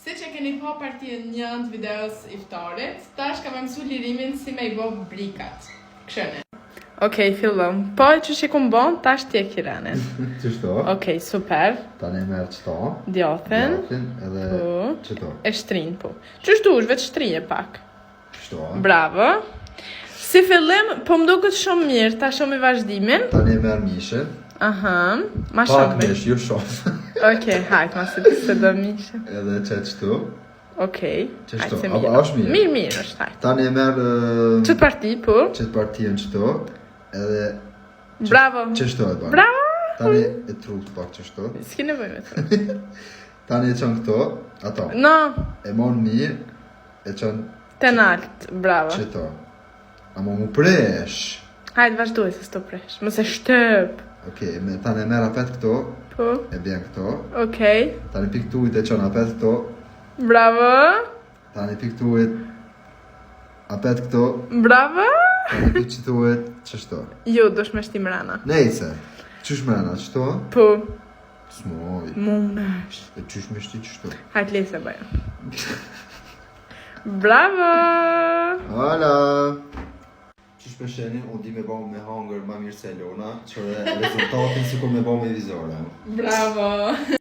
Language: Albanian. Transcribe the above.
Siç e keni pa partien 1 të videos iftarit, tash kam mësu lirimin si me I bo brikat. Këshëne. Okej, fillom. Po që që kum bon, tash ti e kirenin. Qështu? Okej, super. Tani merr qëto. Djathin. Edhe qëto. E shtrin po. Qështu është, vetë shtrije pak. Qështu. Bravo. Si fillim, po më duket shumë mirë, ta shumë I vazhdimin. Tani merr mishin. Aha, ma Pak shumë. mish, ju shumë. Okej, hajt, ma se do mishin. Edhe qështu. Okej, Qështu, hajt se apo mirë. është mirë? Mirë është, hajt. Tani e merr Qëtë parti, po? qëtë partien qëto. Edhe Bravo. qështu e bën. Bravo. Tani e trut pak qështu. S'ki nevoj me të. Tani e çon këto, ato. No, E mon mirë, e çon ten alt, bravo. qëto. Amo mu presh. Hajt, vazhdoj se s'to presh. Mos e shtëp. Okej, tani e merr apet këto, Po, e bjen këto. okej. Tani pik tujt e çon apet këto. Bravo. Tani pik tujt apet këto. Bravo. Tani pik qituet qështu. Jo, dosh me shtim rana. Nejse, qysh mrena qështu? Po, Smoj. munesh. E qysh me shti qështu? Hajt, lese bëja. Bravo. Hala! Qysh me sheni, unë di me bo me hangër ma mirë se Elona, që rezultatin si kur me bo me vizore. Bravo.